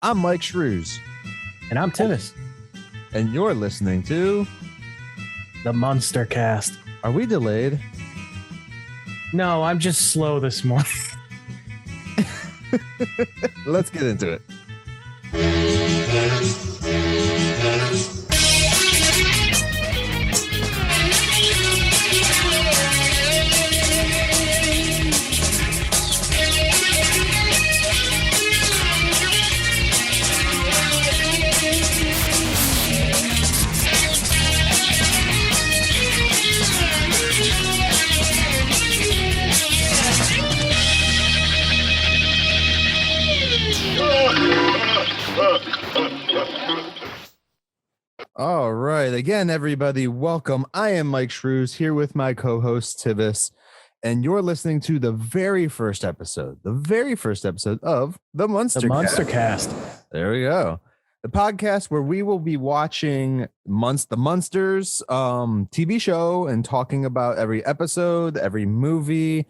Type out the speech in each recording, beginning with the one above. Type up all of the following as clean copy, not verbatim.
I'm Myke Shrews. And I'm Tivis. And you're listening to The Munster Cast. Are we delayed? No, I'm just slow this morning. Let's get into it. All right. Again, everybody, welcome. I am Myke Shrews here with my co-host Tivis, and you're listening to the very first episode of the Munster Cast. There we go. The podcast where we will be watching the Munsters TV show and talking about every episode, every movie,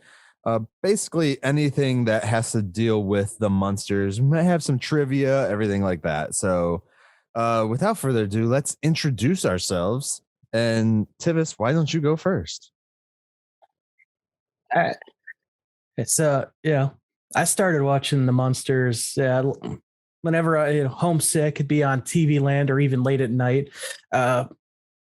basically anything that has to deal with the Munsters. We might have some trivia, everything like that. So without further ado, let's introduce ourselves. And Tivis, why don't you go first? It's I started watching the Munsters whenever I homesick, could be on TV Land or even late at night.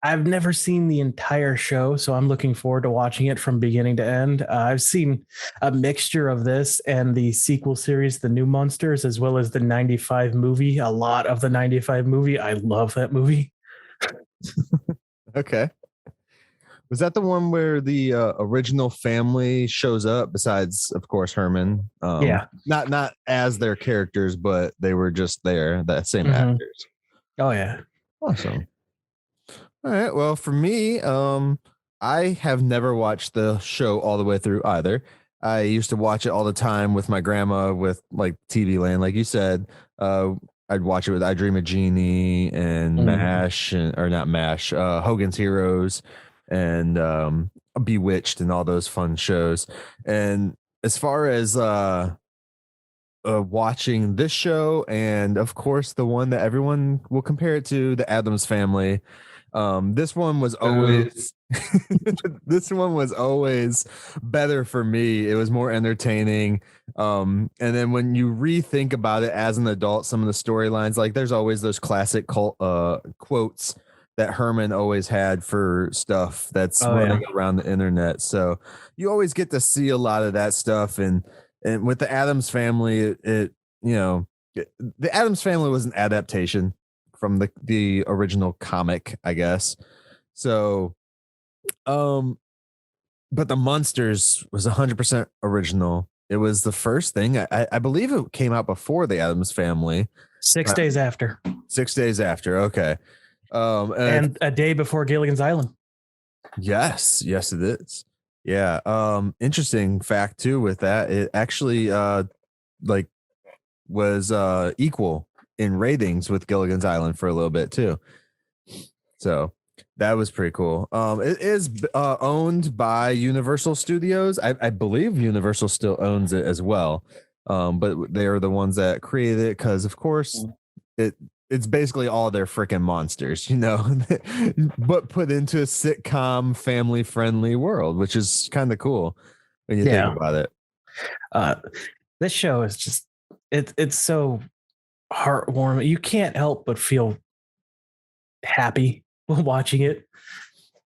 I've never seen the entire show, so I'm looking forward to watching it from beginning to end. I've seen a mixture of this and the sequel series, The New Munsters, as well as the 95 movie. A lot of the 95 movie. I love that movie. Okay. Was that the one where the original family shows up besides, of course, Herman? Yeah. Not as their characters, but they were just there, that same actors. Oh, yeah. Awesome. All right. Well, for me, I have never watched the show all the way through either. I used to watch it all the time with my grandma with like TV Land, like you said. I'd watch it with I Dream of Jeannie and MASH, or not MASH, Hogan's Heroes and Bewitched and all those fun shows. And as far as watching this show, and of course the one that everyone will compare it to, the Addams Family. This one was always better for me. It was more entertaining. And then when you rethink about it as an adult, some of the storylines, like there's always those classic quotes that Herman always had for stuff that's running around the internet. So you always get to see a lot of that stuff. And with the Addams Family, the Addams Family was an adaptation from the original comic, I guess. So, but the Munsters was 100% original. It was the first thing. I believe it came out before the Addams Family. 6 days after. 6 days after. Okay. And a day before Gilligan's Island. Yes, it is. Yeah. Interesting fact too with that. It actually was equal in ratings with Gilligan's Island for a little bit too. So that was pretty cool. It is owned by Universal Studios. I believe Universal still owns it as well. But they are the ones that created it because, of course, it's basically all their freaking monsters, but put into a sitcom, family-friendly world, which is kind of cool when you think about it. This show is just it's so heartwarming. You can't help but feel happy watching it,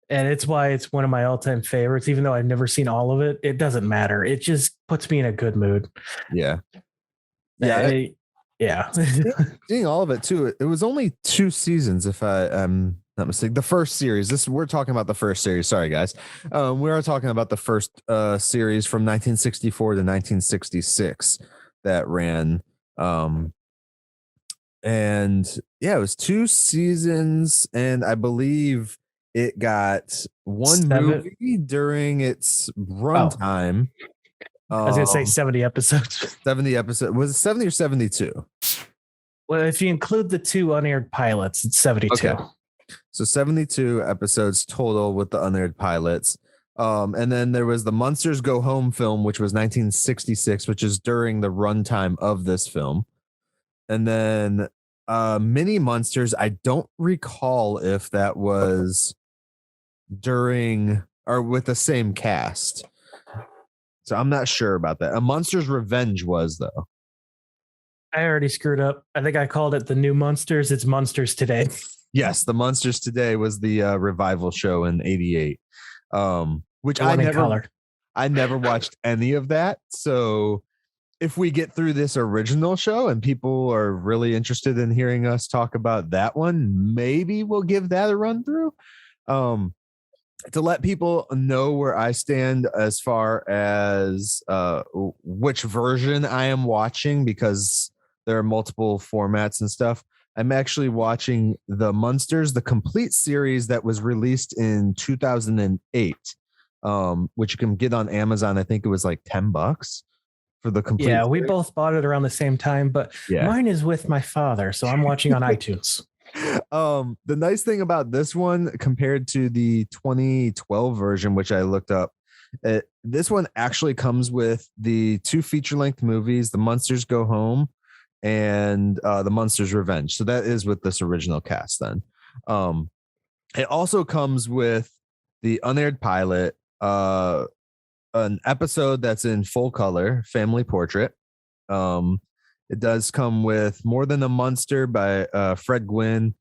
and it's why it's one of my all-time favorites. Even though I've never seen all of it, it doesn't matter. It just puts me in a good mood. Yeah. Seeing all of it too. It was only 2 seasons, if I am not mistaken. The first series. We're talking about the first series. Sorry, guys. We are talking about the first series from 1964 to 1966 that ran. And yeah, it was 2 seasons, and I believe it got 1 movie during its runtime. I was gonna say 70 episodes. 70 episodes. Was it 70 or 72? Well, if you include the 2 unaired pilots, it's 72. Okay. So 72 episodes total with the unaired pilots. And then there was the Munsters Go Home film, which was 1966, which is during the runtime of this film. And then Mini Munsters, I don't recall if that was during or with the same cast. So I'm not sure about that. A Monster's Revenge was, though. I already screwed up. I think I called it the new Munsters. It's Munsters Today. Yes, the Munsters Today was the revival show in '88, which I never watched any of that. So if we get through this original show and people are really interested in hearing us talk about that one, maybe we'll give that a run through. To let people know where I stand as far as which version I am watching, because there are multiple formats and stuff. I'm actually watching the Munsters, the complete series that was released in 2008, which you can get on Amazon. I think it was like $10 for the complete. Yeah, we both bought it around the same time, but mine is with my father, so I'm watching on iTunes. The nice thing about this one compared to the 2012 version, which I looked up, this one actually comes with the 2 feature-length movies, The Munsters Go Home and The Munsters Revenge. So that is with this original cast then. It also comes with the unaired pilot, an episode that's in full color, Family Portrait. It does come with More Than a Munster by Fred Gwynn,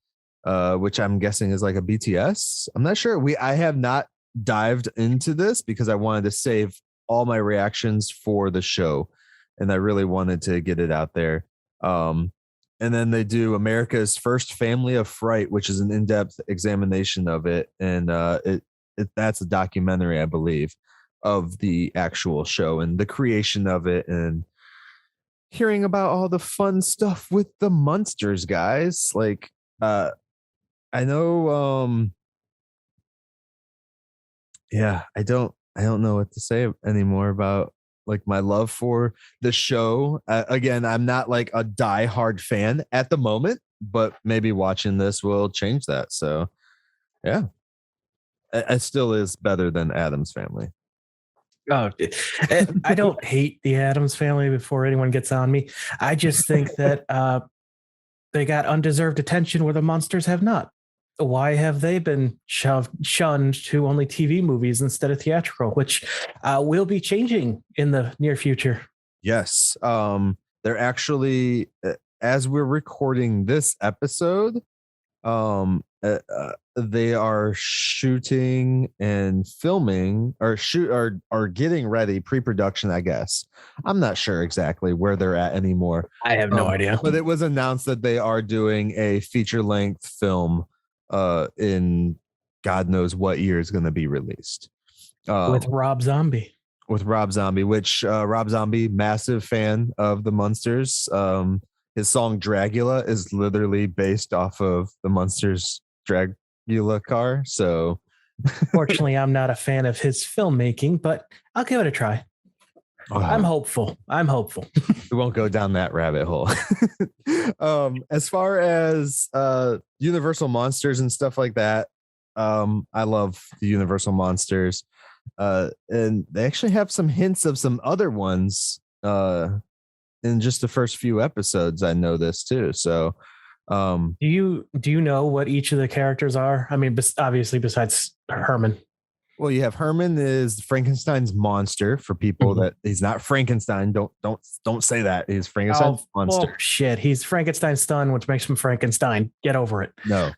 which I'm guessing is like a BTS. I'm not sure. I have not dived into this because I wanted to save all my reactions for the show, and I really wanted to get it out there. And then they do America's First Family of Fright, which is an in-depth examination of it, and that's a documentary, I believe, of the actual show and the creation of it, and hearing about all the fun stuff with the Munsters, guys. Like, I know, I don't know what to say anymore about like my love for the show. Again, I'm not like a diehard fan at the moment, but maybe watching this will change that. So, yeah, it still is better than Addams Family. Oh, I don't hate the Addams Family before anyone gets on me. I just think that they got undeserved attention where the Munsters have not. Why have they been shunned to only TV movies instead of theatrical, which will be changing in the near future? Yes. They're actually, as we're recording this episode, they are shooting and filming or getting ready pre-production, I guess. I'm not sure exactly where they're at anymore. I have no idea. But it was announced that they are doing a feature-length film in God knows what year is going to be released. With Rob Zombie. Which Rob Zombie, massive fan of the Munsters. His song Dragula is literally based off of the Munsters Dragula car. So fortunately, I'm not a fan of his filmmaking, but I'll give it a try. I'm hopeful. We won't go down that rabbit hole. As far as Universal Monsters and stuff like that, I love the Universal Monsters. And they actually have some hints of some other ones in just the first few episodes. I know this too. So do you know what each of the characters are? I mean, obviously besides Herman. Well, you have Herman is Frankenstein's monster for people that he's not Frankenstein. Don't say that. He's Frankenstein's monster. Oh shit. He's Frankenstein's son, which makes him Frankenstein. Get over it. No.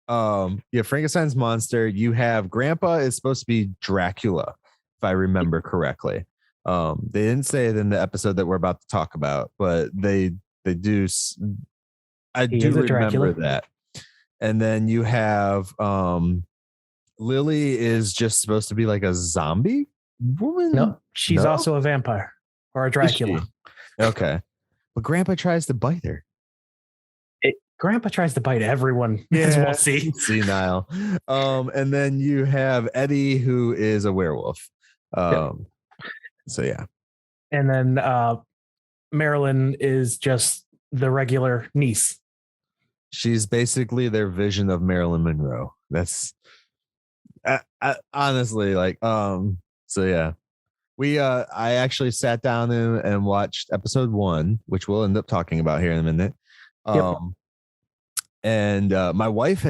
Yeah, Frankenstein's monster. You have Grandpa is supposed to be Dracula, if I remember correctly. They didn't say it in the episode that we're about to talk about, but they do. I do remember that. And then you have Lily is just supposed to be like a zombie woman. No, she's also a vampire or a Dracula. Okay, but Grandpa tries to bite her. Grandpa tries to bite everyone. Yeah, we'll see. Senile. And then you have Eddie, who is a werewolf. So yeah. And then Marilyn is just the regular niece. She's basically their vision of Marilyn Monroe. That's honestly like, so yeah. I actually sat down and watched episode 1, which we'll end up talking about here in a minute. Yep. And my wife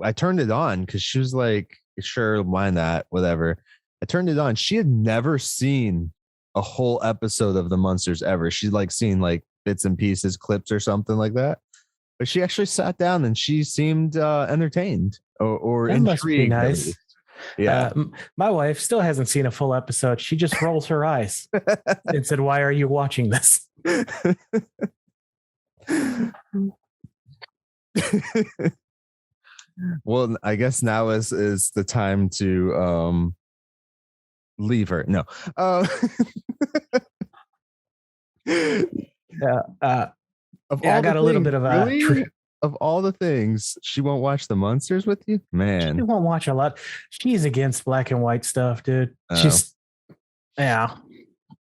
I turned it on because she was like, sure, why not? Whatever. I turned it on. She had never seen a whole episode of the Munsters ever. She'd like seen like bits and pieces, clips or something like that. But she actually sat down and she seemed entertained or That must be intrigued. nice. Yeah. My wife still hasn't seen a full episode. She just rolls her eyes and said, "Why are you watching this?" Well, I guess now is the time to leave her. No. Yeah. I got a little bit of really? Of all the things, she won't watch the Munsters with you, man. She won't watch a lot. She's against black and white stuff, dude. Oh. She's I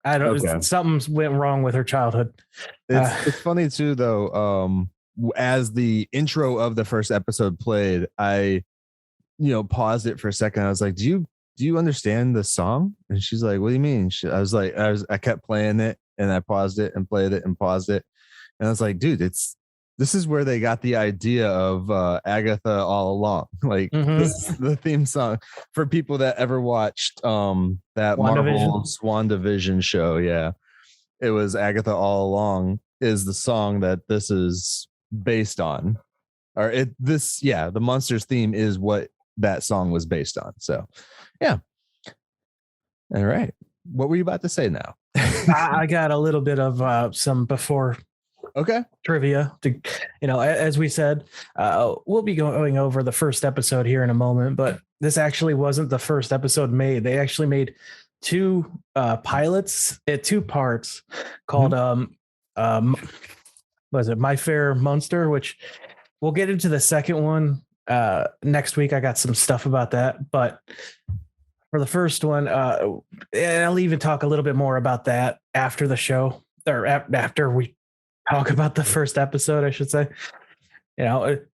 don't. Okay. Something went wrong with her childhood. It's funny too, though. As the intro of the first episode played, I paused it for a second. I was like, do you understand the song? And she's like, what do you mean? I kept playing it and I paused it and played it and paused it. And I was like, dude, this is where they got the idea of Agatha all along. Like this is the theme song for people that ever watched that Marvel WandaVision show. Yeah. It was Agatha all along is the song that this is based on. The Munsters theme is what that song was based on. So yeah. All right. What were you about to say now? I got a little bit of some before trivia to, as we said, we'll be going over the first episode here in a moment, but this actually wasn't the first episode made. They actually made 2 pilots at 2 parts called was it My Fair Munster, which we'll get into the second one next week. I got some stuff about that, but for the first one, I'll even talk a little bit more about that after the show, or after we talk about the first episode, I should say. Well,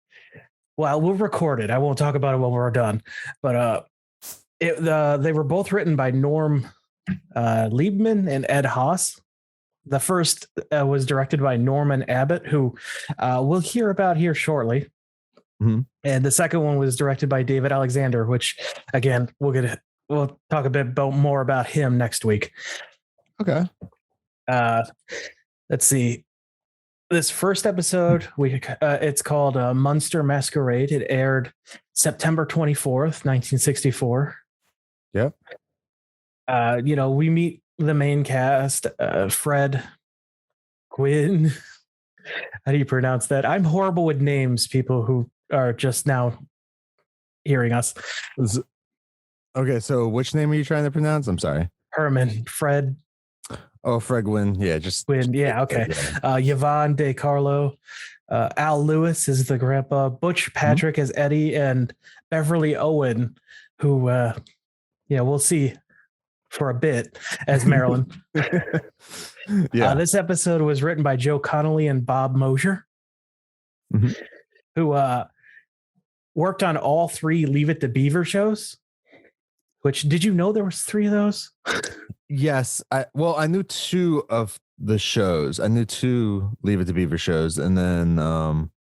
we'll record it. I won't talk about it when we're done. But they were both written by Norm Liebman and Ed Haas. The first was directed by Norman Abbott, who we'll hear about here shortly. Mm-hmm. And the second one was directed by David Alexander, which, again, we'll talk a bit more about him next week. Okay. Let's see. This first episode, it's called Monster Masquerade. It aired September 24th, 1964. Yep. We meet the main cast, Fred, Quinn. How do you pronounce that? I'm horrible with names, people who are just now hearing us. Okay, so which name are you trying to pronounce? I'm sorry. Herman, Fred. Oh, Fred Gwynn. Yeah, just Gwynn. Yeah, okay. Yvonne De Carlo. Al Lewis is the grandpa. Butch Patrick is Eddie, and Beverly Owen, who we'll see for a bit as Marilyn. Yeah. This episode was written by Joe Connolly and Bob Mosher, who worked on all 3 Leave It to Beaver shows. Which, did you know there was 3 of those? Yes. I knew 2 of the shows. I knew 2 Leave It to Beaver shows. And then,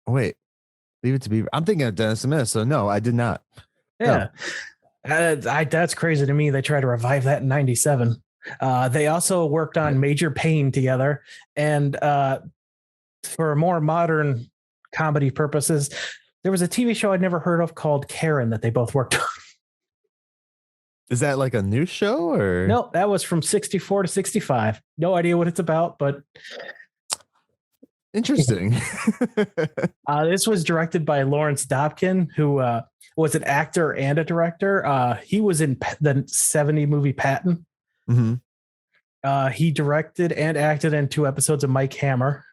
Leave It to Beaver. I'm thinking of Dennis the Menace. So no, I did not. Yeah. No. That's crazy to me. They tried to revive that in 97. They also worked on Major Payne together. And for more modern comedy purposes, there was a TV show I'd never heard of called Karen that they both worked on. Is that like a new show or? No, that was from 64 to 65. No idea what it's about, but interesting. This was directed by Lawrence Dobkin, who was an actor and a director. He was in the 70 movie Patton. Mm-hmm. He directed and acted in 2 episodes of Mike Hammer.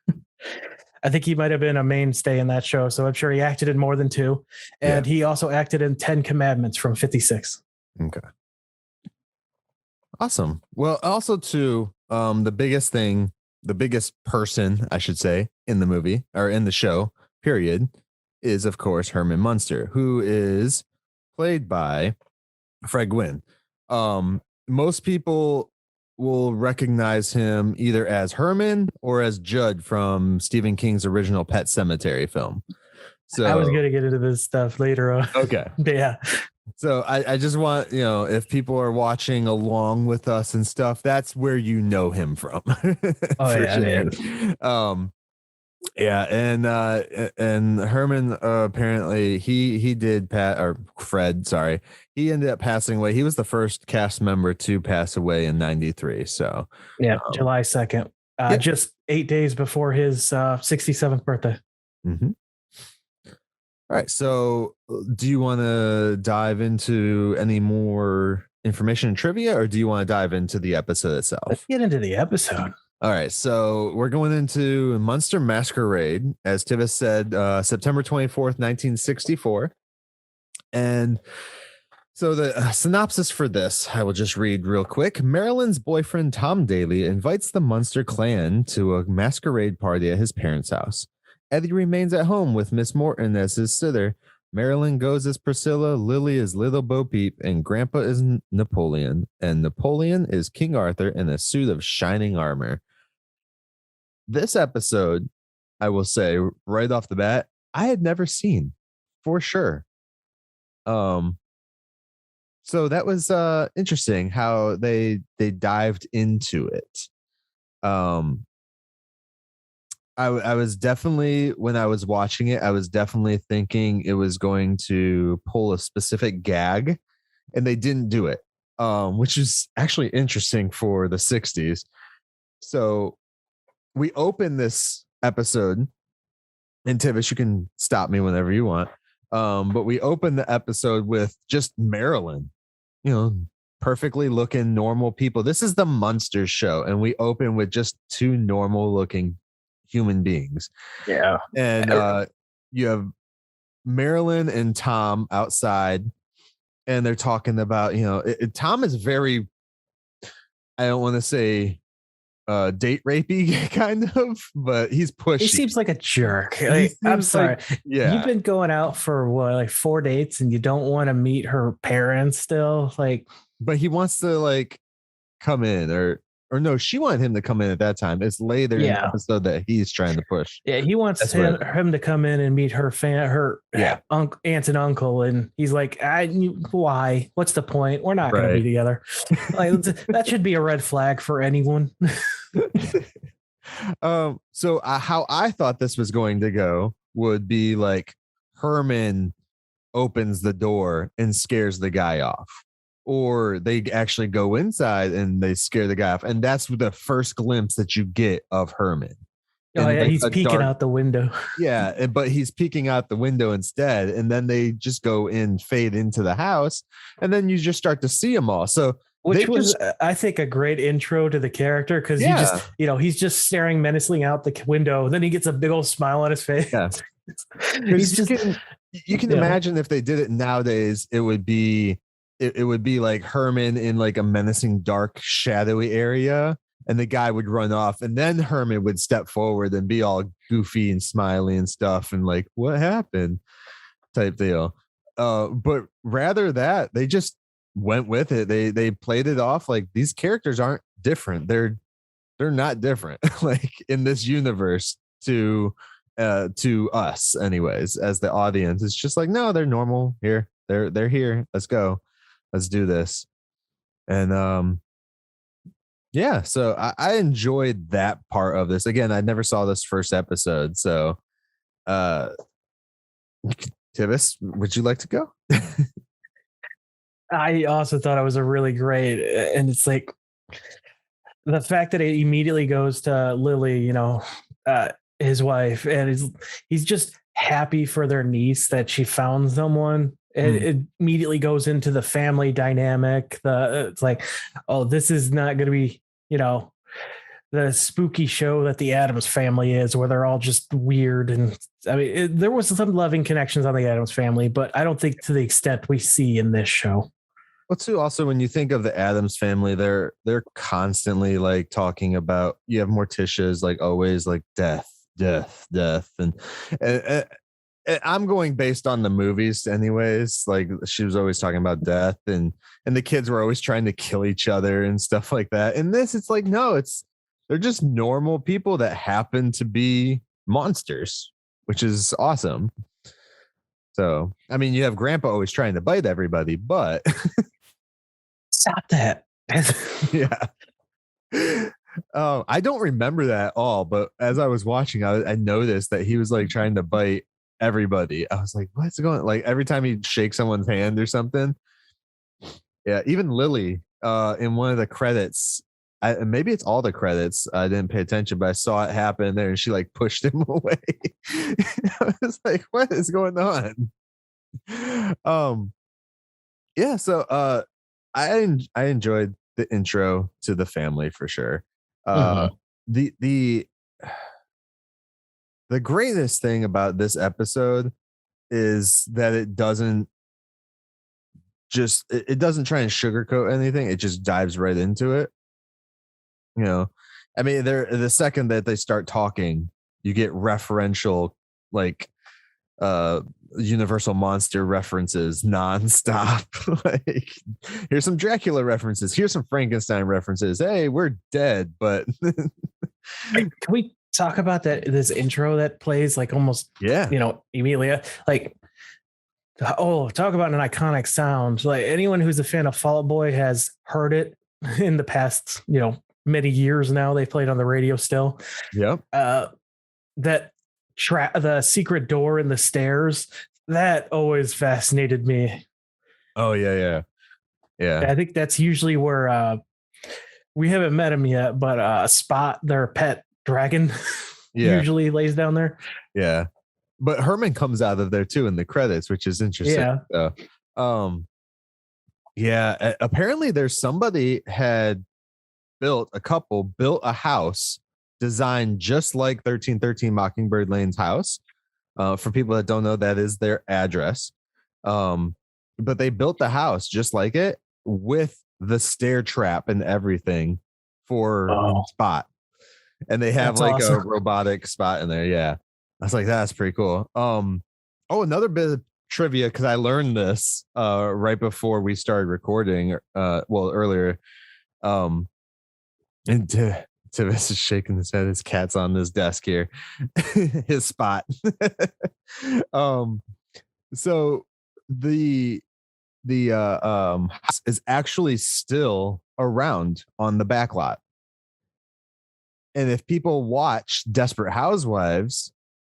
I think he might have been a mainstay in that show, so I'm sure he acted in more than 2. And he also acted in 10 Commandments from 56. Okay. Awesome. Well, also too, the biggest person, I should say, in the movie or in the show, period, is of course Herman Munster, who is played by Fred Gwynn. Most people will recognize him either as Herman or as Judd from Stephen King's original Pet Sematary film. So I was going to get into this stuff later on. Okay. Yeah. So I just want, if people are watching along with us and stuff, that's where you know him from. Oh, For yeah. sure. Yeah, and Herman apparently he did Fred, sorry. He ended up passing away. He was the first cast member to pass away in 93. So yeah, July 2nd. Yep. Just 8 days before his 67th birthday. Mm-hmm. All right. So do you want to dive into any more information and trivia, or do you want to dive into the episode itself? Let's get into the episode. All right, so we're going into Monster Masquerade, as Tivis said, September 24th, 1964. And so the synopsis for this, I will just read real quick. Marilyn's boyfriend, Tom Daly, invites the Munster clan to a masquerade party at his parents' house. Eddie remains at home with Miss Morton as his sitter. Marilyn goes as Priscilla, Lily is Little Bo Peep, and Grandpa is Napoleon. And Napoleon is King Arthur in a suit of shining armor. This episode, I will say right off the bat, I had never seen for sure. So that was interesting how they dived into it. I was definitely, when I was watching it, I was definitely thinking it was going to pull a specific gag, and they didn't do it, which is actually interesting for the 60s. So we open this episode, and Tivis, you can stop me whenever you want. But we open the episode with just Marilyn, perfectly looking normal people. This is the Munsters show, and we open with just two normal looking human beings. Yeah. And you have Marilyn and Tom outside, and they're talking about, Tom is very, I don't want to say date rapey kind of, but he's pushy. He seems like a jerk. I'm sorry. Yeah. You've been going out for what, like 4 dates, and you don't want to meet her parents still? But he wants to come in, or no, she wanted him to come in at that time. It's later in the episode that he's trying to push. Yeah, he wants him to come in and meet her aunt and uncle, and he's like, why? What's the point? We're not going to be together. That should be a red flag for anyone. So how I thought this was going to go would be Herman opens the door and scares the guy off, or they actually go inside and they scare the guy off, and that's the first glimpse that you get of Herman. Oh, yeah, he's peeking out the window. Yeah, but he's peeking out the window instead, and then they just go in, fade into the house, and then you just start to see them all. So which was, I think, a great intro to the character, because he's just staring menacingly out the window. Then he gets a big old smile on his face. Yeah. You can imagine if they did it nowadays, it would be like Herman in a menacing, dark, shadowy area, and the guy would run off, and then Herman would step forward and be all goofy and smiley and stuff, and what happened type deal. But rather that they just went with it. They played it off like these characters aren't different. They're not different in this universe to us anyways, as the audience. It's just no, they're normal here. They're here. Let's go. Let's do this. And so I enjoyed that part of this. Again, I never saw this first episode, so Tivis, would you like to go? I also thought it was a really great, and it's the fact that it immediately goes to Lily, his wife, and he's just happy for their niece that she found someone. It immediately goes into the family dynamic. It's this is not going to be, the spooky show that the Addams Family is, where they're all just weird. And there was some loving connections on the Addams Family, but I don't think to the extent we see in this show. Well, too, also, when you think of the Addams Family, they're constantly talking about, you have Morticia's always death, and I'm going based on the movies anyways. Like she was always talking about death and the kids were always trying to kill each other and stuff like that. In this, it's like, no, they're just normal people that happen to be monsters, which is awesome. So, I mean, you have Grandpa always trying to bite everybody, but stop that. Yeah. I don't remember that at all, but as I was watching, I noticed that he was like trying to bite everybody. I was like, what's going on? Like every time he'd shake someone's hand or something. Yeah, even Lily in one of the credits, maybe it's all the credits. I didn't pay attention, but I saw it happen there and she like pushed him away. I was like, what is going on? Yeah, so I enjoyed the intro to the family for sure. The greatest thing about this episode is that it doesn't try and sugarcoat anything. It just dives right into it. You know, I mean, the second that they start talking, you get referential like Universal Monster references nonstop. Like, here's some Dracula references. Here's some Frankenstein references. Hey, we're dead, but can we talk about this intro that plays like almost immediately? Like, oh, talk about an iconic sound. Like anyone who's a fan of Fall Out Boy has heard it in the past, many years now. They played on the radio still. Yep. That the secret door in the stairs, that always fascinated me. Oh yeah. I think that's usually where we haven't met him yet, but Spot, their pet dragon, usually lays down there. Yeah, but Herman comes out of there too in the credits, which is interesting. Apparently there's somebody had built a house designed just like 1313 Mockingbird Lane's house. For people that don't know, that is their address. But they built the house just like it with the stair trap and everything for Spot. And they have a robotic Spot in there. Yeah. I was like, that's pretty cool. Another bit of trivia, because I learned this right before we started recording, earlier. And Tivis is shaking his head. His cat's on his desk here. His Spot. So the house is actually still around on the back lot. And if people watch Desperate Housewives,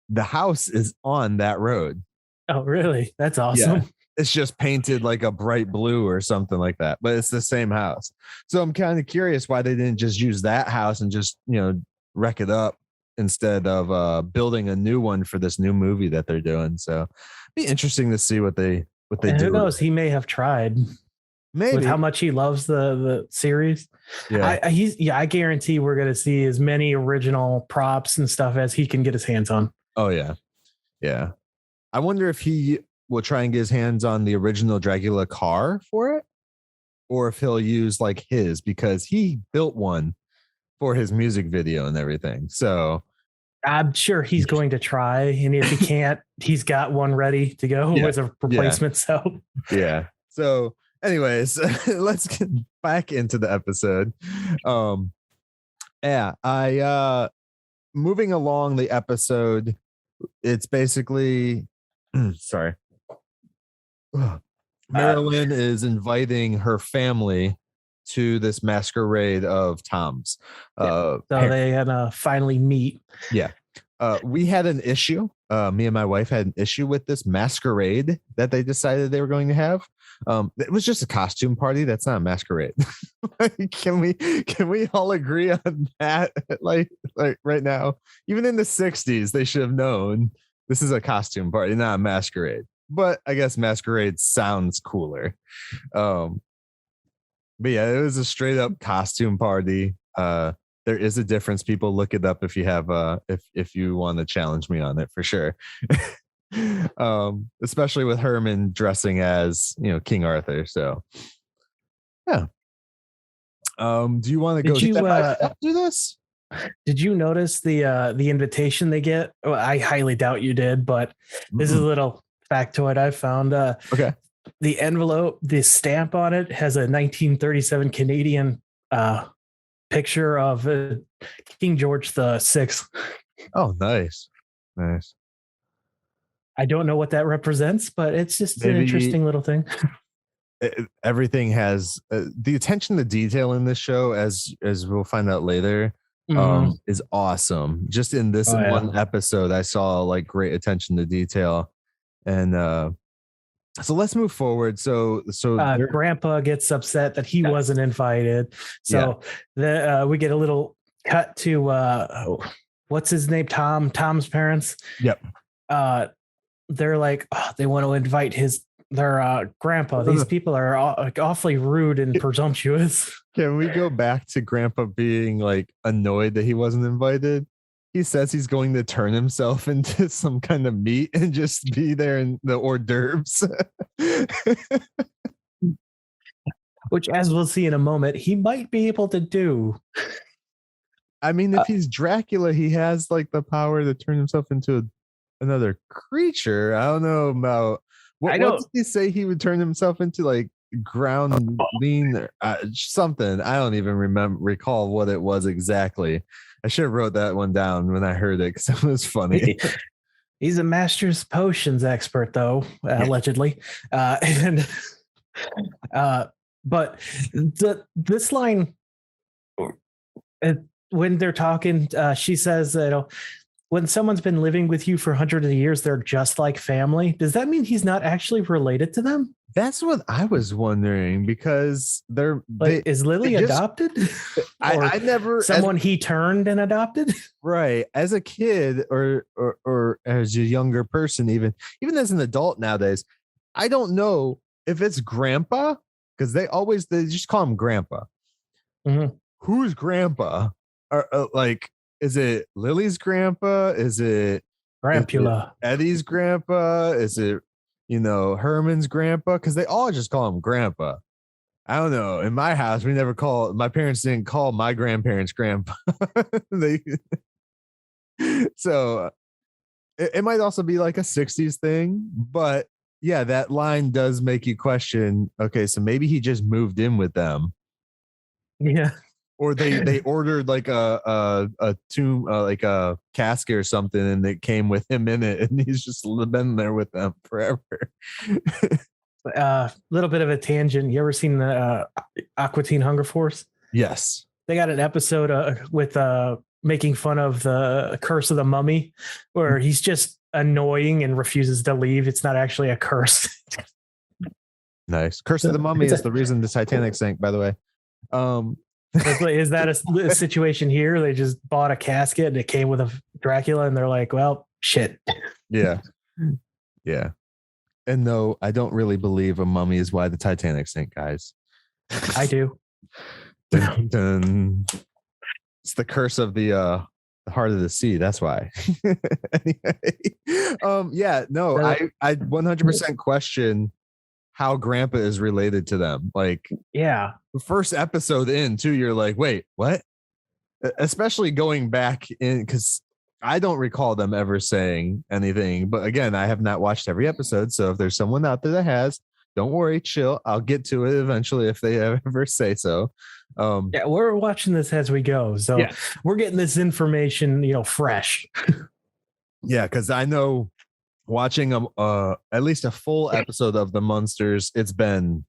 the house is on that road. Oh, really? That's awesome. Yeah. It's just painted like a bright blue or something like that, but it's the same house. So I'm kind of curious why they didn't just use that house and just, wreck it up instead of building a new one for this new movie that they're doing. So it'd be interesting to see what they do. Who knows? He may have tried. Maybe with how much he loves the series. Yeah. I guarantee we're going to see as many original props and stuff as he can get his hands on. Oh yeah. Yeah. I wonder if he will try and get his hands on the original Dracula car for it, or if he'll use like his, because he built one for his music video and everything. So I'm sure he's going to try. And if he can't, he's got one ready to go as a replacement. So So anyways, let's get back into the episode. Moving along the episode, it's basically sorry. Marilyn is inviting her family to this masquerade of Tom's. So they had finally meet. Yeah. We had an issue. Me and my wife had an issue with this masquerade that they decided they were going to have. It was just a costume party. That's not a masquerade. Can we all agree on that? Like right now, even in the 60s, they should have known this is a costume party, not a masquerade. But I guess masquerade sounds cooler. But yeah, it was a straight up costume party. There is a difference. People, look it up if you have if you want to challenge me on it, for sure. Especially with Herman dressing as King Arthur. So yeah. Do you want to go step by step through this? Did you notice the invitation they get? Well, I highly doubt you did, but this is a little factoid I found. Okay. The envelope, the stamp on it has a 1937 Canadian picture of King George the Sixth. Oh, nice. Nice. I don't know what that represents, but it's just an Maybe interesting little thing. everything has the attention to detail in this show, as we'll find out later, is awesome. Just in this one episode, I saw like great attention to detail. And so let's move forward. So Grandpa gets upset that he wasn't invited. So we get a little cut to what's his name? Tom's parents. Yep. They're like, they want to invite their grandpa. These people are awfully rude and presumptuous. Can we go back to Grandpa being like annoyed that he wasn't invited? He says he's going to turn himself into some kind of meat and just be there in the hors d'oeuvres. Which, as we'll see in a moment, he might be able to do. I mean, if he's Dracula, he has like the power to turn himself into another creature. I don't know about what did he say he would turn himself into, like ground lean something. I don't even recall what it was exactly. I should have wrote that one down when I heard it because it was funny. He's a master's potions expert, though, allegedly. But this line, when they're talking, she says, when someone's been living with you for hundreds of years, they're just like family. Does that mean he's not actually related to them? That's what I was wondering, because is Lily adopted? I never he turned and adopted. Right. As a kid or as a younger person, even as an adult nowadays, I don't know if it's Grandpa, because they just call him Grandpa. Mm-hmm. Who's Grandpa? Or like, is it Lily's grandpa? Is it Grampula? Eddie's grandpa? Is it, Herman's grandpa? Because they all just call him Grandpa. I don't know. In my house, my parents didn't call my grandparents Grandpa. So it might also be like a 60s thing. But yeah, that line does make you question, okay, so maybe he just moved in with them. Yeah. Or they ordered like a tomb, like a casket or something, and it came with him in it, and he's just been there with them forever. Little bit of a tangent. You ever seen the Aqua Teen Hunger Force? Yes. They got an episode with making fun of the Curse of the Mummy, where he's just annoying and refuses to leave. It's not actually a curse. Nice. Curse of the Mummy is the reason the Titanic sank, by the way. Is that a situation here? They just bought a casket and it came with a Dracula, and they're like, well, shit. Yeah. Yeah. And no, I don't really believe a mummy is why the Titanic sank, guys. I do. Dun, dun. It's the curse of the heart of the sea. That's why. Anyway, yeah, no, I 100% question how Grandpa is related to them. Like, yeah, the first episode in too, you're like, wait, what? Especially going back in, because I don't recall them ever saying anything. But again, I have not watched every episode, so if there's someone out there that has, don't worry, chill. I'll get to it eventually if they ever say so. Yeah, we're watching this as we go, so we're getting this information, fresh. Yeah, because I know watching at least a full episode of the Munsters, it's been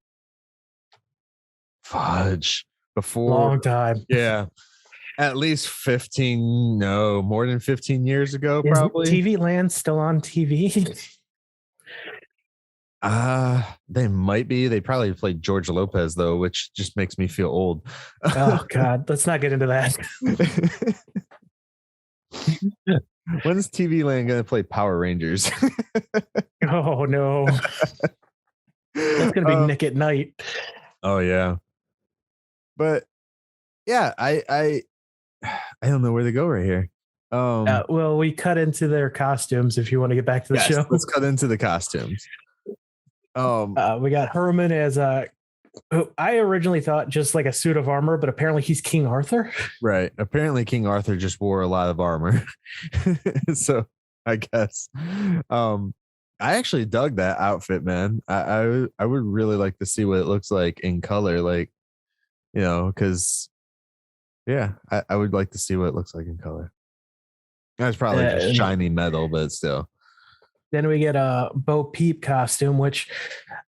before long time. Yeah, at least more than 15 years ago. Is probably TV Land still on TV? They might be. They probably played George Lopez though, which just makes me feel old. Oh God, let's not get into that. When is TV Land going to play Power Rangers? Oh no, that's going to be Nick at Night. Oh yeah, but yeah, I don't know where to go right here. Well, we cut into their costumes. If you want to get back to the show, let's cut into the costumes. We got Herman as who I originally thought just like a suit of armor, but apparently he's King Arthur. Right. Apparently King Arthur just wore a lot of armor. So I guess. I actually dug that outfit, man. I would really like to see what it looks like in color, like, because yeah, I would like to see what it looks like in color. That's probably just shiny metal, but still. Then we get a Bo Peep costume, which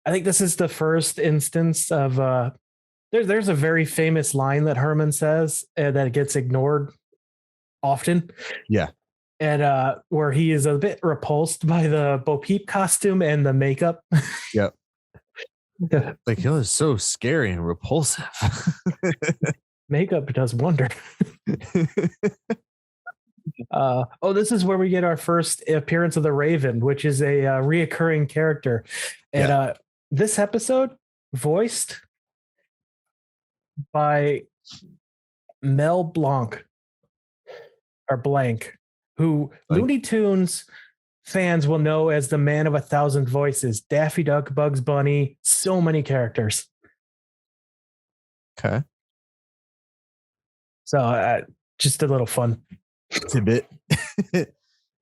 I think this is the first instance of there's a very famous line that Herman says that gets ignored often. Yeah. And where he is a bit repulsed by the Bo Peep costume and the makeup. Yep. Like, it was so scary and repulsive. Makeup does wonder. This is where we get our first appearance of the Raven, which is a reoccurring character. And this episode voiced by Mel Blanc or Blank, who Looney Tunes fans will know as the man of 1,000 voices. Daffy Duck, Bugs Bunny, so many characters. Okay. So just a little fun tidbit.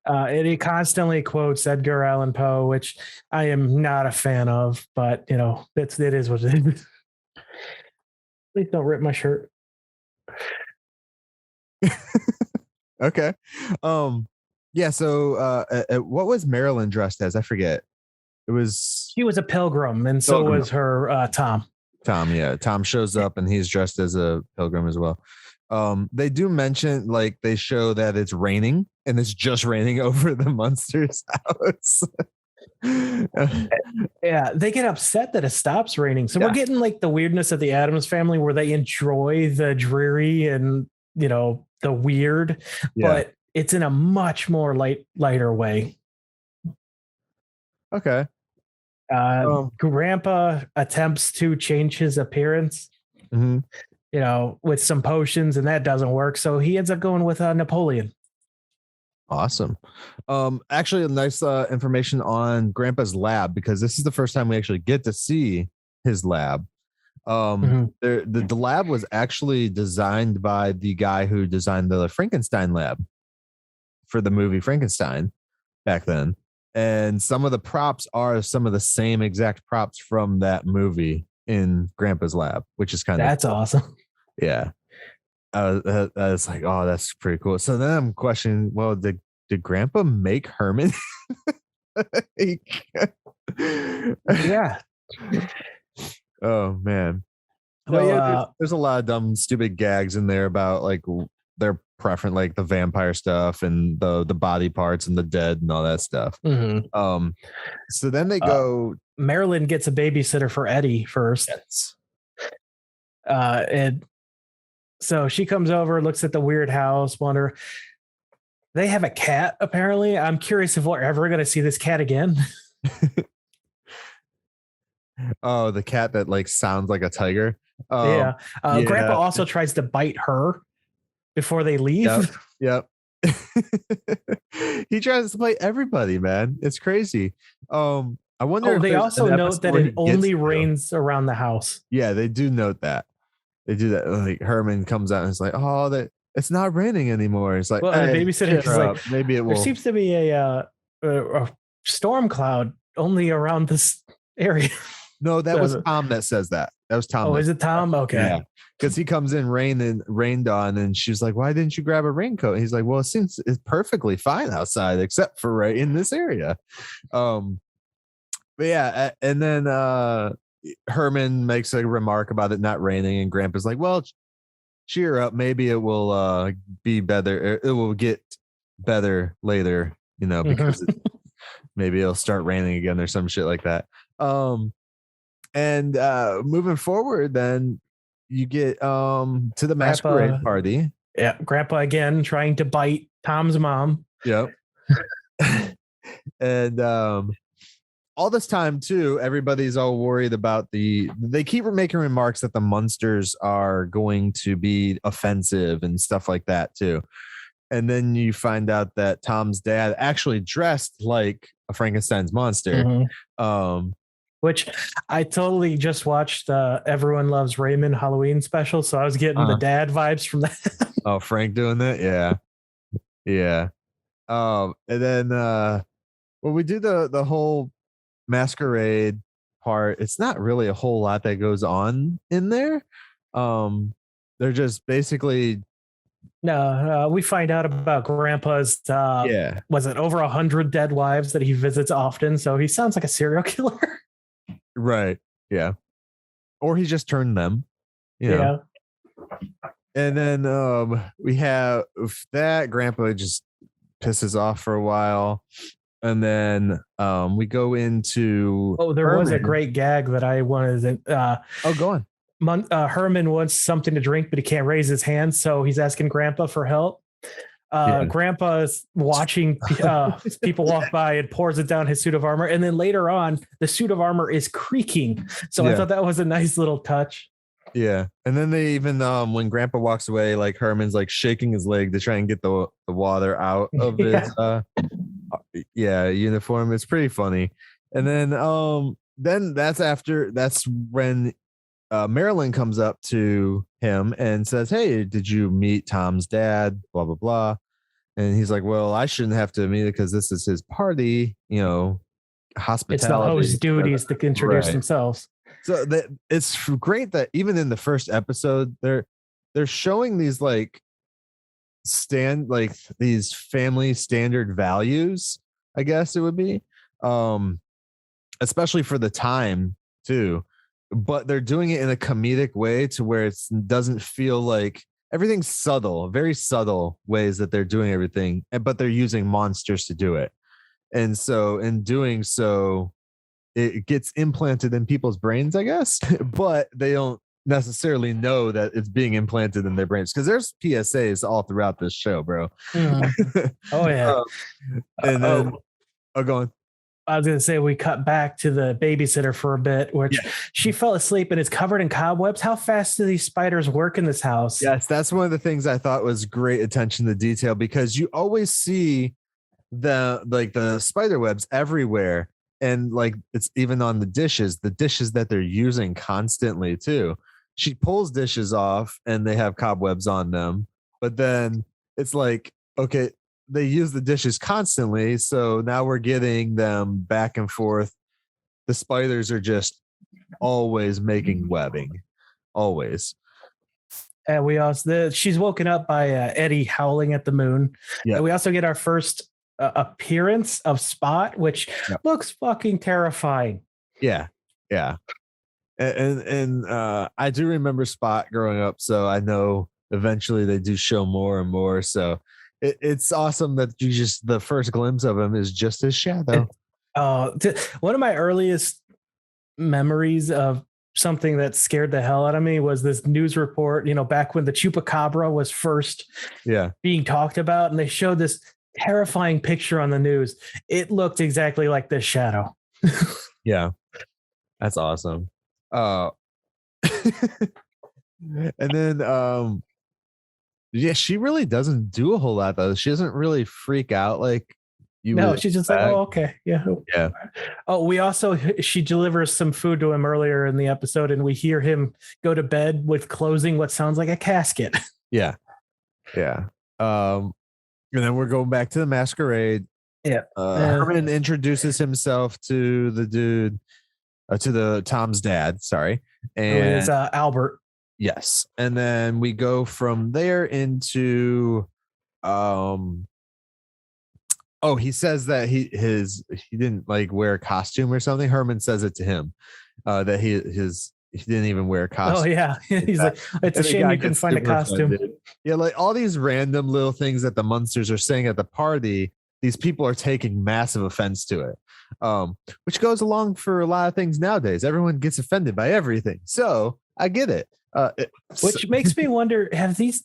And he constantly quotes Edgar Allan Poe, which I am not a fan of, but it is what it is. Please don't rip my shirt. Okay. Yeah. So, what was Marilyn dressed as? I forget. She was a pilgrim, and so was her Tom. Tom, yeah. Tom shows up, and he's dressed as a pilgrim as well. They do mention, like, they show that it's raining, and it's just raining over the Munsters' house. Yeah, they get upset that it stops raining. So we're getting like the weirdness of the Addams Family, where they enjoy the dreary and the weird, but it's in a much more lighter way. Okay. Grandpa attempts to change his appearance, with some potions, and that doesn't work. So he ends up going with Napoleon. Awesome. Actually, a nice information on Grandpa's lab, because this is the first time we actually get to see his lab. The lab was actually designed by the guy who designed the Frankenstein lab for the movie Frankenstein back then. And some of the props are some of the same exact props from that movie in Grandpa's lab, which is that's cool. Awesome. Yeah. I was like, oh, that's pretty cool. So then I'm questioning, well, did Grandpa make Herman? Yeah. Oh man. Well, yeah, there's a lot of dumb, stupid gags in there about like their preference, like the vampire stuff and the body parts and the dead and all that stuff. So then they go. Marilyn gets a babysitter for Eddie first. Yes. And so she comes over, looks at the weird house, wonder. They have a cat, apparently. I'm curious if we're ever going to see this cat again. Oh, the cat that like sounds like a tiger. Yeah. Grandpa also tries to bite her before they leave. Yep. He tries to bite everybody, man. It's crazy. I wonder if they also note that it only rains around the house. Yeah, they do note that. They do that. Like Herman comes out and it's like, oh, that it's not raining anymore. It's like, well, the babysitter is like, maybe it will. There seems to be a storm cloud only around this area. No, that was Tom that says that. That was Tom. Oh, is it Tom? Okay. Yeah. Because he comes in rained on, and she's like, why didn't you grab a raincoat? And he's like, well, it seems it's perfectly fine outside, except for right in this area. But yeah, and then Herman makes a remark about it not raining, and Grandpa's like, well, cheer up. Maybe it will be better. It will get better later, because maybe it'll start raining again or some shit like that. And moving forward, then you get to the masquerade party. Yeah, Grandpa again trying to bite Tom's mom. Yep. And all this time too, everybody's all worried about they keep making remarks that the Munsters are going to be offensive and stuff like that too. And then you find out that Tom's dad actually dressed like a Frankenstein's monster. which I totally just watched the Everyone Loves Raymond Halloween special. So I was getting the dad vibes from that. Oh, Frank doing that? Yeah. Yeah. And then when we do the whole masquerade part, it's not really a whole lot that goes on in there. They're just basically No, we find out about Grandpa's. yeah, Was it over 100 dead wives that he visits often? So he sounds like a serial killer. right. Yeah. Or he just turned them, you know. And then we have that Grandpa just pisses off for a while. And then we go into There was a great gag that I wanted. Go on. Herman wants something to drink, but he can't raise his hand, so he's asking Grandpa for help. Grandpa is watching people walk by and pours it down his suit of armor, and then later on, the suit of armor is creaking. So I thought that was a nice little touch. Yeah, and then they even when Grandpa walks away, like Herman's like shaking his leg to try and get the water out of his uniform. It's pretty funny. And then that's when Marilyn comes up to him and says, "Hey, did you meet Tom's dad?" Blah blah blah. And he's like, "Well, I shouldn't have to meet it because this is his party, hospitality. It's the host's duties to introduce themselves." So it's great that even in the first episode, they're showing these these family standard values, I guess it would be, especially for the time too. But they're doing it in a comedic way to where it doesn't feel like everything's subtle, very subtle ways that they're doing everything, but they're using monsters to do it. And so in doing so, it gets implanted in people's brains, I guess, but they don't necessarily know that it's being implanted in their brains because there's PSAs all throughout this show, bro. Oh, yeah. And then, go on. I was going to say we cut back to the babysitter for a bit, which she fell asleep and is covered in cobwebs. How fast do these spiders work in this house? Yes, that's one of the things I thought was great attention to detail because you always see the spider webs everywhere. And it's even on the dishes that they're using constantly too. She pulls dishes off and they have cobwebs on them, but then it's like, okay, they use the dishes constantly. So now we're getting them back and forth. The spiders are just always making webbing, always. And we also, she's woken up by Eddie howling at the moon. Yeah. And we also get our first appearance of Spot, which looks fucking terrifying. Yeah. Yeah. And I do remember Spot growing up. So I know eventually they do show more and more. So it's awesome that the first glimpse of him is just his shadow. One of my earliest memories of something that scared the hell out of me was this news report, back when the Chupacabra was first being talked about, and they showed this terrifying picture on the news. It looked exactly like this shadow. Yeah. That's awesome. And then she really doesn't do a whole lot though. She doesn't really freak out like you. No, she's just like, oh, okay. Yeah. Oh, she delivers some food to him earlier in the episode, and we hear him go to bed with closing what sounds like a casket. Yeah. Yeah. And then we're going back to the masquerade. Yeah. Herman introduces himself to the dude, to the Tom's dad. Sorry. And it's Albert. Yes. And then we go from there into he says that he didn't wear a costume or something. Herman says it to him that he didn't even wear a costume. Oh yeah. He's like, it's a shame you couldn't find a costume. Yeah, all these random little things that the Munsters are saying at the party, these people are taking massive offense to it. Which goes along for a lot of things nowadays. Everyone gets offended by everything. So I get it. Which makes me wonder,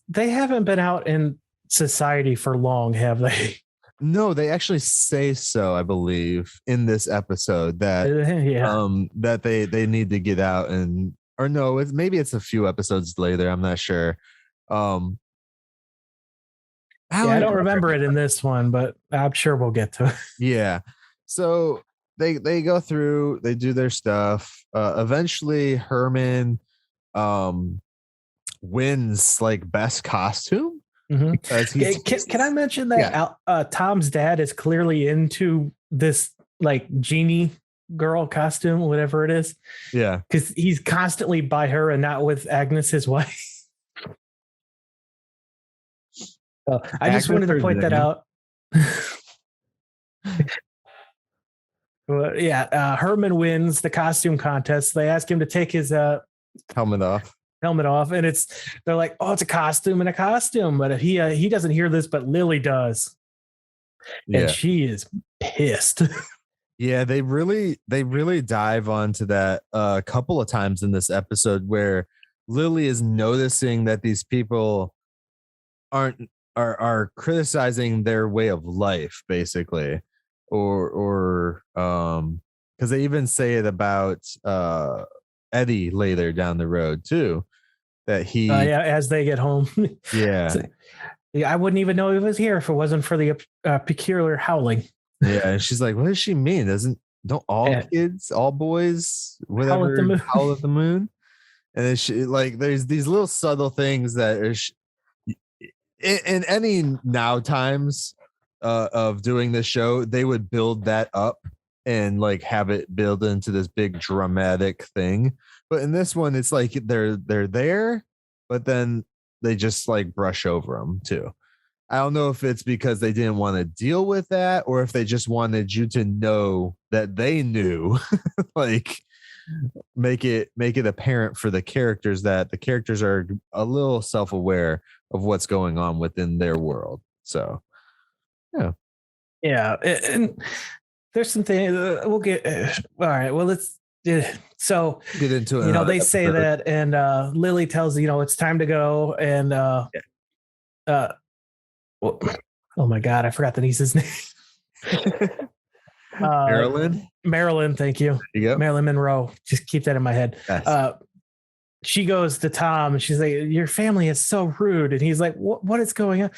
they haven't been out in society for long, have they? No, they actually say so, I believe, in this episode that that they need to get out maybe it's a few episodes later. I'm not sure. I don't remember it in this one, but I'm sure we'll get to it. Yeah. So they go through, they do their stuff. Eventually Herman wins like best costume because he's Can I mention that Tom's dad is clearly into this like genie girl costume, whatever it is? Yeah, because he's constantly by her and not with Agnes, his wife. So I just wanted to point that out. Well, yeah, Herman wins the costume contest. They ask him to take his helmet off, and they're like, oh, it's a costume and a costume. But he doesn't hear this, but Lily does, and she is pissed. Yeah, they really dive onto that a couple of times in this episode where Lily is noticing that these people are criticizing their way of life, basically, or because they even say it about Eddie later down the road too, that he as they get home. Yeah. I wouldn't even know he was here if it wasn't for the peculiar howling. Yeah, and she's like, what does she mean? Don't all kids, all boys, whatever, howl at the moon? And then she, like, there's these little subtle things that are in any now times of doing this show, they would build that up and like have it build into this big dramatic thing. But in this one, it's like they're there, but then they just like brush over them too. I don't know if it's because they didn't want to deal with that or if they just wanted you to know that they knew, like make it apparent for the characters that the characters are a little self-aware of what's going on within their world. So, yeah. And there's something we'll get. All right. Well, let's so get into it. They say that, and Lily tells it's time to go, and well, oh my God, I forgot the niece's name. Marilyn, thank you. Marilyn Monroe. Just keep that in my head. Yes. She goes to Tom and she's like, your family is so rude. And he's like, what is going on?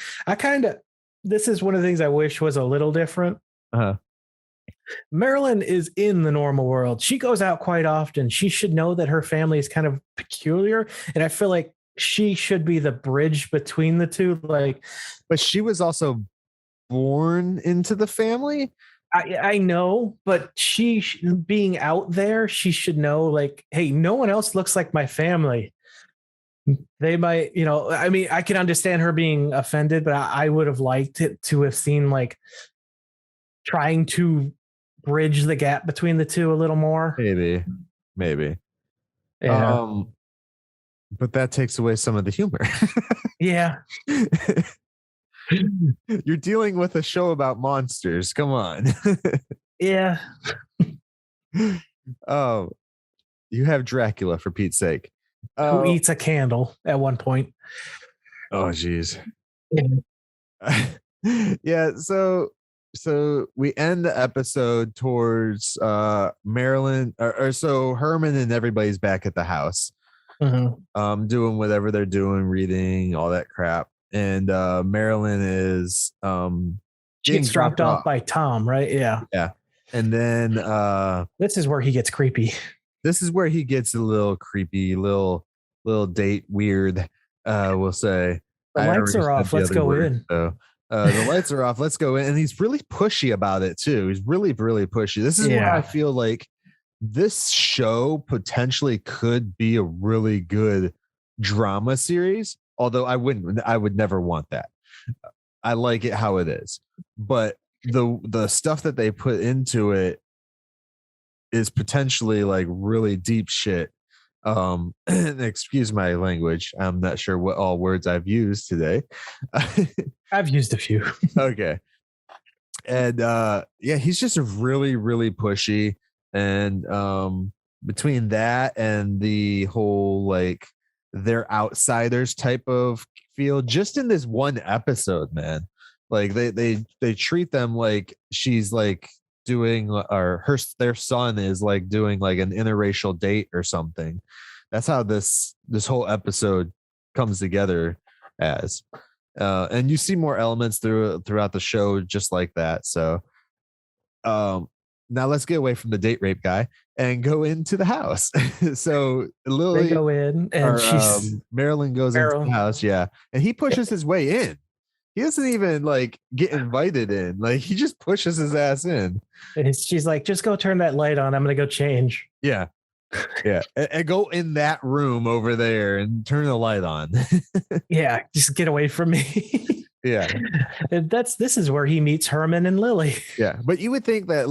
This is one of the things I wish was a little different. Marilyn is in the normal world. She goes out quite often. She should know that her family is kind of peculiar. And I feel like she should be the bridge between the two. But she was also born into the family. I know, but she being out there, she should know, like, hey, no one else looks like my family. They might, I mean, I can understand her being offended, but I would have liked it to have seen like trying to bridge the gap between the two a little more. Maybe. Yeah. But that takes away some of the humor. Yeah. You're dealing with a show about monsters. Come on. Yeah. Oh, you have Dracula, for Pete's sake. Who eats a candle at one point. Oh, geez. Yeah. So we end the episode towards Marilyn, or so Herman and everybody's back at the house, doing whatever they're doing, reading, all that crap. And Marilyn is she gets dropped off by Tom, right? Yeah. And then this is where he gets creepy. This is where he gets a little creepy, little date weird. We'll say the lights are off. Let's go in. So, the lights are off. Let's go in. And he's really pushy about it too. He's really, really pushy. This is where I feel like this show potentially could be a really good drama series. Although I would never want that. I like it how it is, but the stuff that they put into it is potentially like really deep shit. Excuse my language. I'm not sure what all words I've used today. I've used a few. Okay. And he's just really, really pushy. And between that and the whole like they're outsiders type of feel, just in this one episode, man, like they treat them like she's like doing, or their son is like doing like an interracial date or something. That's how this whole episode comes together as, and you see more elements throughout the show just like that. So now let's get away from the date rape guy and go into the house. So They Lily go in and or she's Marilyn goes into the Marilyn. house, yeah, and he pushes his way in. He doesn't even like get invited in. Like he just pushes his ass in. She's like, just go turn that light on. I'm gonna go change. Yeah. Yeah. And go in that room over there and turn the light on. Yeah, just get away from me. Yeah. And this is where he meets Herman and Lily. Yeah. But you would think that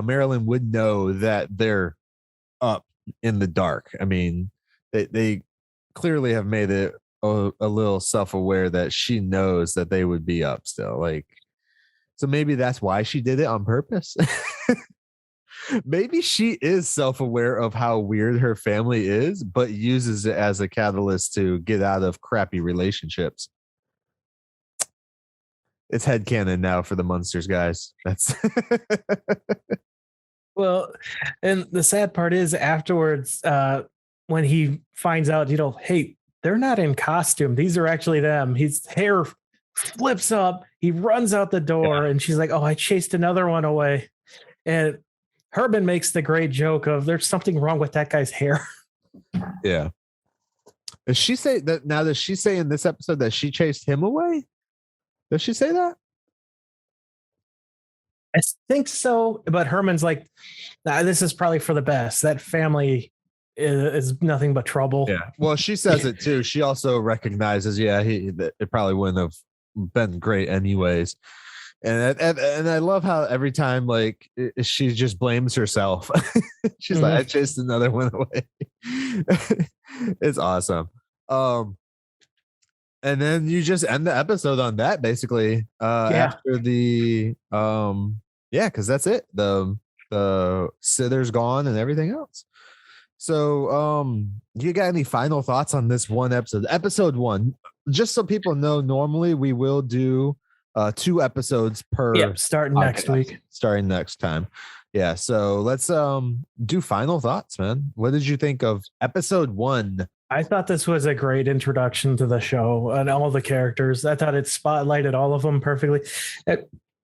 Marilyn would know that they're up in the dark. I mean, they clearly have made it a little self-aware that she knows that they would be up still. Like, so maybe that's why she did it on purpose. Maybe she is self-aware of how weird her family is, but uses it as a catalyst to get out of crappy relationships. It's headcanon now for the Munsters, guys. That's Well, and the sad part is afterwards, when he finds out, hey, they're not in costume. These are actually them. His hair flips up. He runs out the door, and she's like, "Oh, I chased another one away." And Herman makes the great joke of, "There's something wrong with that guy's hair." Yeah. Does she say that now? Does she say in this episode that she chased him away? Does she say that? I think so, but Herman's like, nah, this is probably for the best. That family is nothing but trouble. Yeah. Well, she says it too. She also recognizes, that it probably wouldn't have been great anyways. And I love how every time like she just blames herself. She's like, I chased another one away. It's awesome. And then you just end the episode on that basically. After the because that's it. The sitter's gone and everything else. So you got any final thoughts on this one episode? Episode 1, just so people know, normally we will do 2 episodes per starting next week. Starting next time. Yeah. So let's do final thoughts, man. What did you think of episode 1? I thought this was a great introduction to the show and all the characters. I thought it spotlighted all of them perfectly.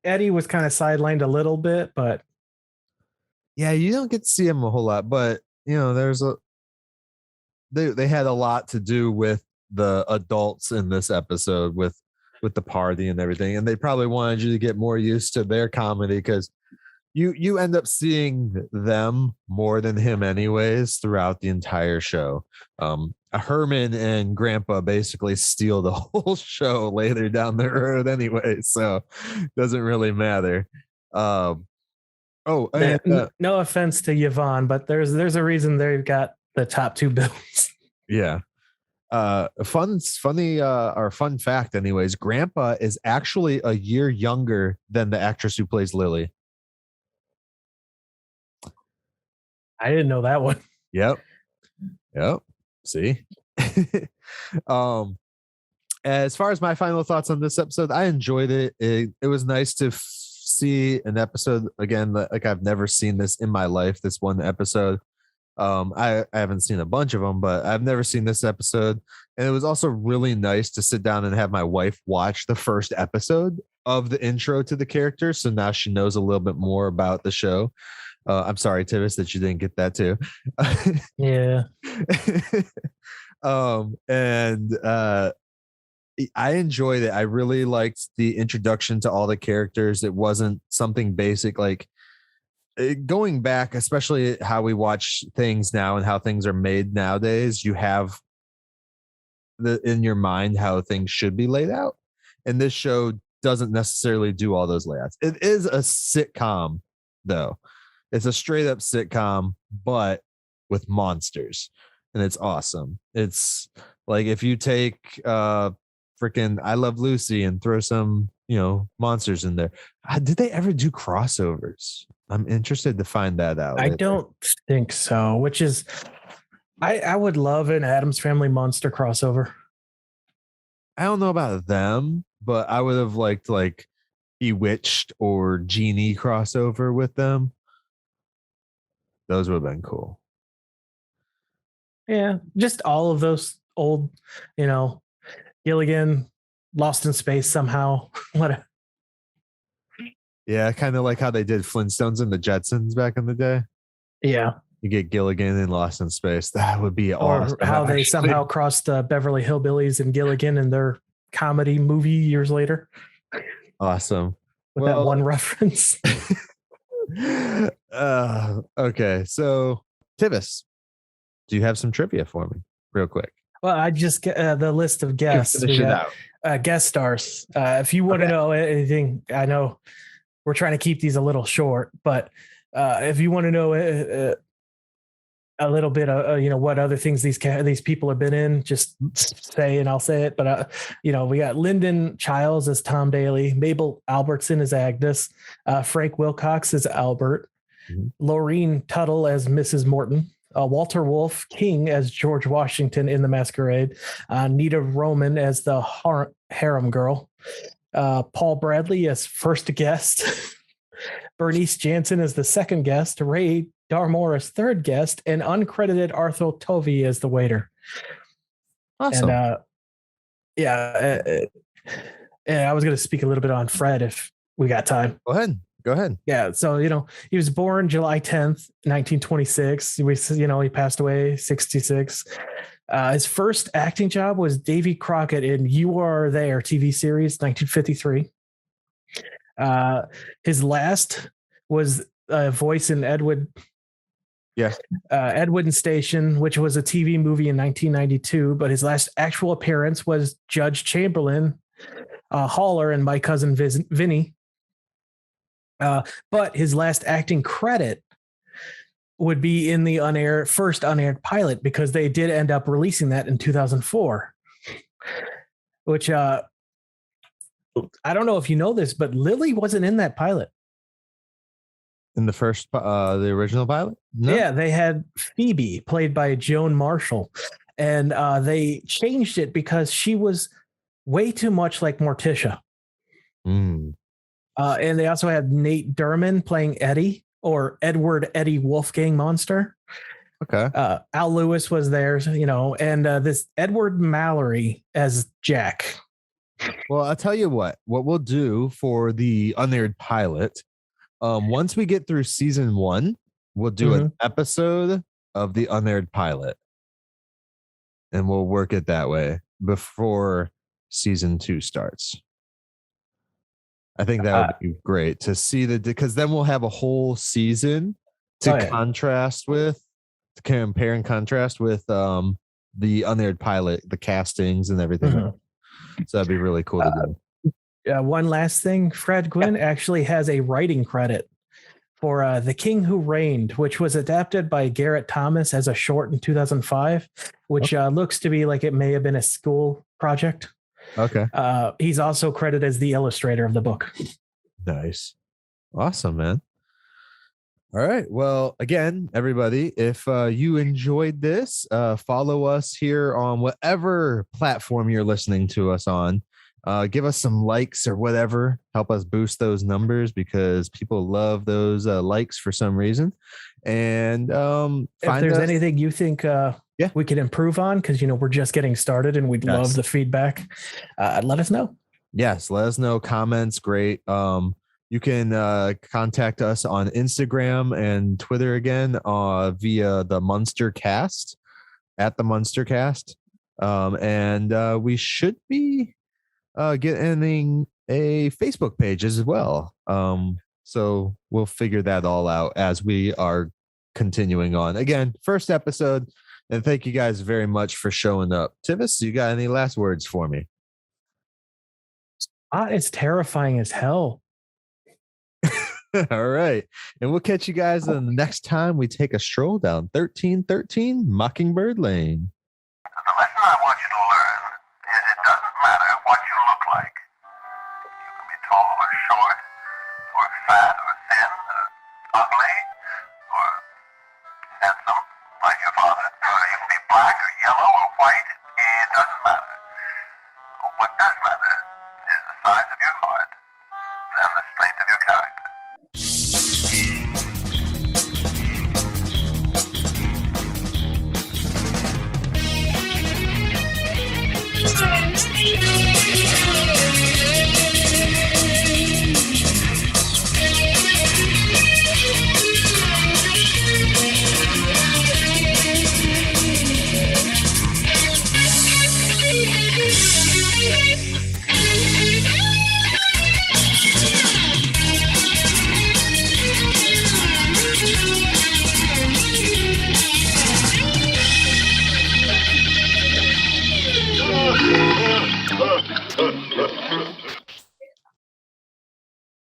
Eddie was kind of sidelined a little bit, but yeah, you don't get to see him a whole lot, but there's they had a lot to do with the adults in this episode with the party and everything, and they probably wanted you to get more used to their comedy because you end up seeing them more than him anyways throughout the entire show. Herman and Grandpa basically steal the whole show later down the road anyway, so doesn't really matter. No offense to Yvonne, but there's a reason they've got the top 2 bills. Yeah. Fun fact anyways, Grandpa is actually a year younger than the actress who plays Lily. I didn't know that one. Yep. See. As far as my final thoughts on this episode, I enjoyed it. It was nice to see an episode again. Like I've never seen this in my life. This one episode. I haven't seen a bunch of them, but I've never seen this episode. And it was also really nice to sit down and have my wife watch the first episode of the intro to the character. So now she knows a little bit more about the show. I'm sorry, Tivis, that you didn't get that too. Yeah. I enjoyed it. I really liked the introduction to all the characters. It wasn't something basic like going back, especially how we watch things now and how things are made nowadays. You have in your mind how things should be laid out, and this show doesn't necessarily do all those layouts. It is a sitcom, though. It's a straight up sitcom, but with monsters, and it's awesome. It's like if you take freaking I Love Lucy and throw some monsters in there. Did they ever do crossovers? I'm interested to find that out. I don't think so, which is I would love an Addams Family Monster crossover. I don't know about them, but I would have liked like Bewitched or Genie crossover with them. Those would have been cool. Yeah, just all of those old, Gilligan, Lost in Space somehow. What? Yeah, kind of like how they did Flintstones and the Jetsons back in the day. Yeah. You get Gilligan and Lost in Space. That would be awesome. Or how they actually. somehow crossed Beverly Hillbillies and Gilligan in their comedy movie years later Awesome. with that one reference. Okay, so Tivis, do you have some trivia for me, real quick? Well, I just get the list of guests. Finish We it got guest stars. If you want to know anything, I know we're trying to keep these a little short, but if you want to know a little bit of what other things these people have been in, just say and I'll say it. But we got Lyndon Childs as Tom Daly, Mabel Albertson as Agnes, Frank Wilcox as Albert, Laureen Tuttle as Mrs. Morton, Walter Wolf King as George Washington in The Masquerade, Nita Roman as the harem girl, Paul Bradley as first guest, Bernice Jansen as the second guest, Ray Darmore as third guest, and uncredited Arthur Tovey as the waiter. Awesome. And I was going to speak a little bit on Fred if we got time. Go ahead. Yeah. So, he was born July 10th, 1926. He passed away 66. His first acting job was Davy Crockett in You Are There TV series, 1953. His last was a voice in Edward and Station, which was a TV movie in 1992. But his last actual appearance was Judge Chamberlain, Haller, and My Cousin Vinny. But his last acting credit would be in the first unaired pilot, because they did end up releasing that in 2004, which I don't know if you know this, but Lily wasn't in that pilot. In the first, the original pilot? No? Yeah, they had Phoebe, played by Joan Marshall, and they changed it because she was way too much like Morticia. And they also had Nate Durman playing Eddie, or Edward Eddie Wolfgang Munster. Okay. Al Lewis was there, and this Edward Mallory as Jack. Well, I'll tell you what we'll do for the unaired pilot. Once we get through season 1, we'll do an episode of the unaired pilot, and we'll work it that way before season 2 starts. I think that would be great to see because then we'll have a whole season to compare and contrast with the unaired pilot, the castings and everything. So that'd be really cool to do. One last thing, Fred Gwynne actually has a writing credit for The King Who Reigned, which was adapted by Garrett Thomas as a short in 2005, which looks to be like it may have been a school project. Okay. He's also credited as the illustrator of the book. Nice. Awesome, man. All right. Well, again, everybody, if you enjoyed this, follow us here on whatever platform you're listening to us on. Give us some likes or whatever. Help us boost those numbers, because people love those likes for some reason. And if there's anything you think we could improve on, because we're just getting started and we'd love the feedback, let us know. Yes, let us know. Comments, great. You can contact us on Instagram and Twitter again via the MUNSTERCAST, at TheMunsterCast. And we should be getting a Facebook page as well. So we'll figure that all out as we are continuing on. Again, first episode, and thank you guys very much for showing up. Tivis, you got any last words for me? It's terrifying as hell. All right. And we'll catch you guys the next time we take a stroll down 1313 Mockingbird Lane. The lesson I want you to learn is it doesn't matter what you look like. You can be tall or short, or fat or thin, or ugly